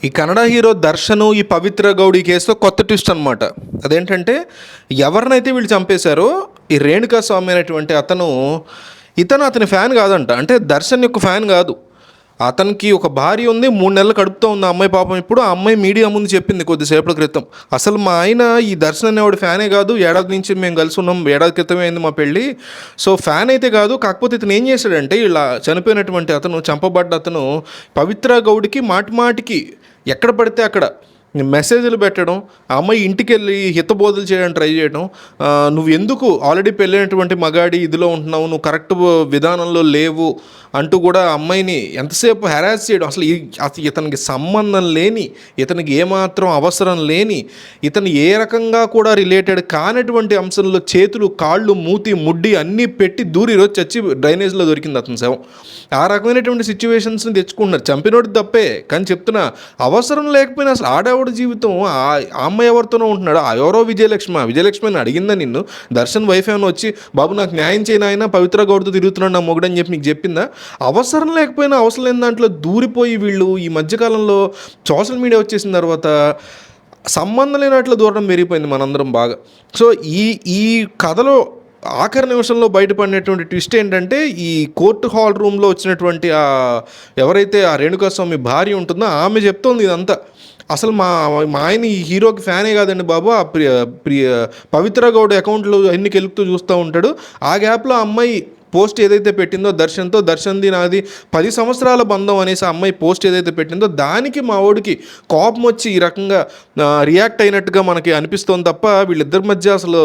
ఈ కన్నడ హీరో దర్శను ఈ పవిత్ర గౌడి కేసులో కొత్త ట్విస్ట్ అనమాట. అదేంటంటే ఎవరినైతే వీళ్ళు చంపేశారో ఈ రేణుకా స్వామి అనేటువంటి ఇతను అతని ఫ్యాన్ కాదంట. అంటే దర్శన్ యొక్క ఫ్యాన్ కాదు. అతనికి ఒక భార్య ఉంది, 3 నెలలు కడుపుతూ ఉంది ఆ అమ్మాయి. పాపం ఇప్పుడు ఆ అమ్మాయి మీడియా ముందు చెప్పింది కొద్దిసేపటి క్రితం, అసలు మా ఆయన ఈ దర్శన్ అనేవాడు ఫ్యానే కాదు, ఏడాది నుంచి మేము కలిసి ఉన్నాం, ఏడాది క్రితమే అయింది మా పెళ్ళి, సో ఫ్యాన్ అయితే కాదు. కాకపోతే ఇతను ఏం చేశాడంటే ఇలా చనిపోయినటువంటి చంపబడ్డ అతను పవిత్ర గౌడికి మాటిమాటికి ఎక్కడ పడితే అక్కడ మెసేజ్లు పెట్టడం, ఆ అమ్మాయి ఇంటికి వెళ్ళి హితబోధలు చేయడానికి ట్రై చేయడం, నువ్వు ఎందుకు ఆల్రెడీ పెళ్ళైనటువంటి మగాడి ఇదిలో ఉంటున్నావు, నువ్వు కరెక్ట్ విధానంలో లేవు అంటూ కూడా అమ్మాయిని ఎంతసేపు హెరాస్ చేయడం. అసలు ఇతనికి సంబంధం లేని, ఇతనికి ఏమాత్రం అవసరం లేని, ఇతను ఏ రకంగా కూడా రిలేటెడ్ కానటువంటి అంశంలో చేతులు, కాళ్ళు, మూతి, ముడ్డి అన్నీ పెట్టి దూరి ఈరోజు చచ్చి డ్రైనేజ్లో దొరికింది అతని శవం. ఆ రకమైనటువంటి సిచ్యువేషన్స్ని తెచ్చుకుంటున్నారు. చంపినోడు తప్పే, కానీ చెప్తున్నా అవసరం లేకపోయినా అసలు ఆడవాడి జీవితం ఆ అమ్మాయి ఎవరితోనో ఉంటున్నాడు. ఎవరో విజయలక్ష్మి అని అడిగిందా నిన్ను? దర్శన్ వైఫ్ ఏమైనా వచ్చి బాబు నాకు న్యాయం చేయను, ఆయన పవిత్ర గౌడ్తో తిరుగుతున్నాడు నా మొగుడని చెప్పి నీకు చెప్పిందా? అవసరం లేకపోయినా అవసరం లేని దాంట్లో దూరిపోయి వీళ్ళు ఈ మధ్యకాలంలో సోషల్ మీడియా వచ్చేసిన తర్వాత సంబంధం లేనట్లు దూరడం పెరిగిపోయింది మనందరం బాగా. సో ఈ కథలో ఆఖరి నిమిషంలో బయటపడినటువంటి ట్విస్ట్ ఏంటంటే ఈ కోర్టు హాల్ రూమ్లో వచ్చినటువంటి ఎవరైతే ఆ రేణుకాస్వామి భార్య ఉంటుందో ఆమె చెప్తోంది ఇదంతా. అసలు మా ఆయన ఈ హీరోకి ఫ్యానే కాదండి బాబు, ఆ పవిత్ర గౌడ్ అకౌంట్లో ఎన్ని కెలుపుతూ చూస్తూ ఉంటాడు. ఆ గ్యాప్లో అమ్మాయి పోస్ట్ ఏదైతే పెట్టిందో దర్శన్ది నాది 10 సంవత్సరాల బంధం అనేసి ఆ అమ్మాయి పోస్ట్ ఏదైతే పెట్టిందో దానికి మా వాడికి కోపం వచ్చి ఈ రకంగా రియాక్ట్ అయినట్టుగా మనకి అనిపిస్తోంది తప్ప వీళ్ళిద్దరి మధ్య అసలు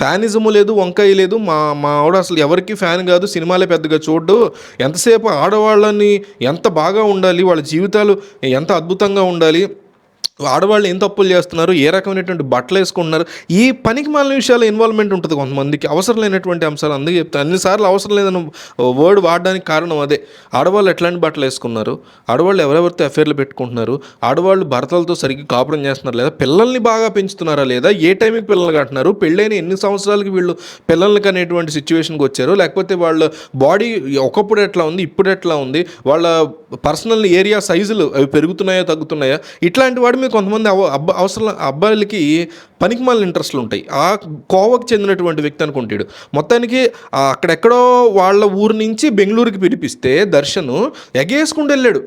ఫ్యానిజము లేదు, వంకాయ లేదు. మా వాడు అసలు ఎవరికి ఫ్యాన్ కాదు, సినిమాలే పెద్దగా చూడ్డు. ఎంతసేపు ఆడవాళ్ళని ఎంత బాగా ఉండాలి, వాళ్ళ జీవితాలు ఎంత అద్భుతంగా ఉండాలి, ఆడవాళ్ళు ఏం తప్పులు చేస్తున్నారు, ఏ రకమైనటువంటి బట్టలు వేసుకుంటున్నారు, ఈ పనికి మాలిన విషయాలు ఇన్వాల్వ్మెంట్ ఉంటుంది కొంతమందికి. అవసరం లేనటువంటి అంశాలు అందుకే చెప్తాను. అన్నిసార్లు అవసరం లేదని వర్డ్ వాడడానికి కారణం అదే. ఆడవాళ్ళు ఎట్లాంటి బట్టలు వేసుకున్నారు, ఆడవాళ్ళు ఎవరెవరితో అఫేర్లు పెట్టుకుంటున్నారు, ఆడవాళ్ళు భర్తలతో సరిగ్గా కాపురం చేస్తున్నారు లేదా, పిల్లల్ని బాగా పెంచుతున్నారా లేదా, ఏ టైంకి పిల్లలు కంటున్నారు, పెళ్ళైన ఎన్ని సంవత్సరాలకి వీళ్ళు పిల్లలకి అనేటువంటి సిచ్యువేషన్కి వచ్చారు, లేకపోతే వాళ్ళ బాడీ ఒకప్పుడు ఎట్లా ఉంది, ఇప్పుడు ఎట్లా ఉంది, వాళ్ళ పర్సనల్ ఏరియా సైజులు అవి పెరుగుతున్నాయా తగ్గుతున్నాయా, ఇట్లాంటి వాడి కొంతమంది అబ్బాయిలకి పనికిమాలిన ఇంట్రెస్ట్లు ఉంటాయి. ఆ కోవకు చెందినటువంటి వ్యక్తి అనుకుంటాడు. మొత్తానికి అక్కడెక్కడో వాళ్ళ ఊరు నుంచి బెంగళూరుకి పిలిపిస్తే దర్శన్ ఎగేసుకుంటూ వెళ్ళాడు.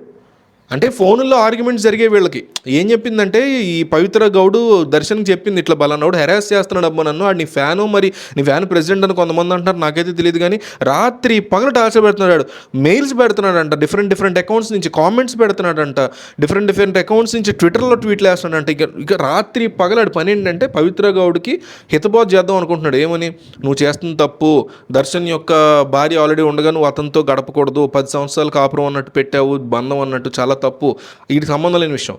అంటే ఫోన్లో ఆర్గ్యుమెంట్స్ జరిగే వీళ్ళకి. ఏం చెప్పిందంటే ఈ పవిత్ర గౌడు దర్శన్కి చెప్పింది, ఇట్లా బలానోడు హెరాస్ చేస్తున్నాడు అబ్బా నన్ను, ఆడు నీ ఫ్యాను, మరి నీ ఫ్యాన్ ప్రెసిడెంట్ అని కొంతమంది అంటారు, నాకైతే తెలియదు, కానీ రాత్రి పగలు టార్చర్ పెడుతున్నాడు, మెయిల్స్ పెడుతున్నాడంట, డిఫరెంట్ అకౌంట్స్ నుంచి కామెంట్స్ పెడుతున్నాడంట, డిఫరెంట్ అకౌంట్స్ నుంచి ట్విట్టర్లో ట్వీట్లు వేస్తున్నాడంట. ఇక రాత్రి పగలాడు పని ఏంటంటే పవిత్ర గౌడ్కి హితబోధ చేద్దాం అనుకుంటున్నాడు. ఏమని, నువ్వు చేస్తున్న తప్పు, దర్శన్ యొక్క భార్య ఆల్రెడీ ఉండగా నువ్వు అతనితో గడపకూడదు, 10 సంవత్సరాలు కాపురం అన్నట్టు పెట్టావు, బంధం అన్నట్టు, చాలా తప్పు, వీటికి సంబంధం లేని విషయం.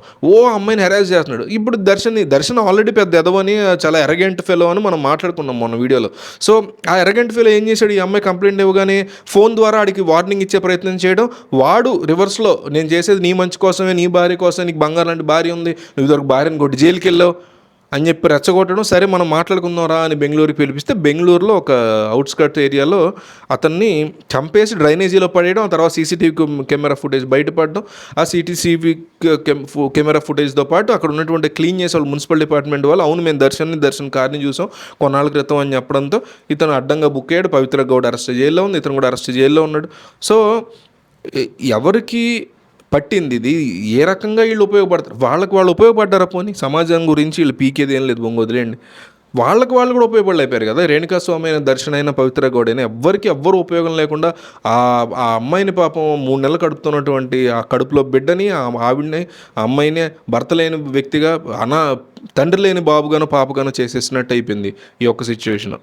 అమ్మాయిని హెరాస్ చేస్తున్నాడు. ఇప్పుడు దర్శన్ ఆల్రెడీ పెద్ద ఎదవని, చాలా ఎరగెంట్ ఫెలో అని మనం మాట్లాడుకున్నాం మొన్న వీడియోలో. సో ఆ ఎరగెంట్ ఫెలో ఏం చేశాడు, ఈ అమ్మాయి కంప్లైంట్ ఇవ్వగానే ఫోన్ ద్వారా ఆడికి వార్నింగ్ ఇచ్చే ప్రయత్నం చేయడం, వాడు రివర్స్లో నేను చేసేది నీ మంచి కోసమే, నీ భార్య కోసమే, నీకు బంగారం లాంటి భార్య ఉంది, నువ్వు ఇదొక భార్యను కొట్టి జైలుకి వెళ్ళావు అని చెప్పి రెచ్చగొట్టడం. సరే మనం మాట్లాడుకుందాం రా అని బెంగళూరుకి పిలిపిస్తే బెంగళూరులో ఒక అవుట్స్కట్ ఏరియాలో అతన్ని చంపేసి డ్రైనేజీలో పడేయడం, ఆ తర్వాత సీసీటీవీ కెమెరా ఫుటేజ్ బయటపడడం, ఆ సీసీటీవీ కెమెరా ఫుటేజ్తో పాటు అక్కడ ఉన్నటువంటి క్లీన్ చేసే వాళ్ళు మున్సిపల్ డిపార్ట్మెంట్ వాళ్ళు, అవును మేము దర్శన్ కార్ని చూసాం కొన్నాళ్ళ క్రితం అని చెప్పడంతో ఇతను అడ్డంగా బుక్ అయ్యాడు. పవిత్ర గౌడ్ అరెస్ట్ జైల్లో ఉంది, ఇతను కూడా అరెస్ట్ జైల్లో ఉన్నాడు. సో ఎవరికి పట్టింది ఇది, ఏ రకంగా వీళ్ళు ఉపయోగపడతారు, వాళ్ళు ఉపయోగపడ్డారా? పోనీ సమాజం గురించి వీళ్ళు పీకేది ఏం లేదు, బొంగు వదిలేండి. వాళ్ళు కూడా ఉపయోగపడలేపారు కదా. రేణుకాస్వామి అయిన దర్శన్ అయిన పవిత్ర గౌడ్ అయినా ఎవ్వరు ఉపయోగం లేకుండా ఆ అమ్మాయిని పాపం 3 నెలలు కడుపుతున్నటువంటి ఆ కడుపులో బిడ్డని, ఆవిడని, ఆ అమ్మాయిని భర్త లేని వ్యక్తిగా, తండ్రి లేని బాబుగాను పాపగాను చేసేసినట్టు అయిపోయింది ఈ యొక్క సిచ్యువేషన్.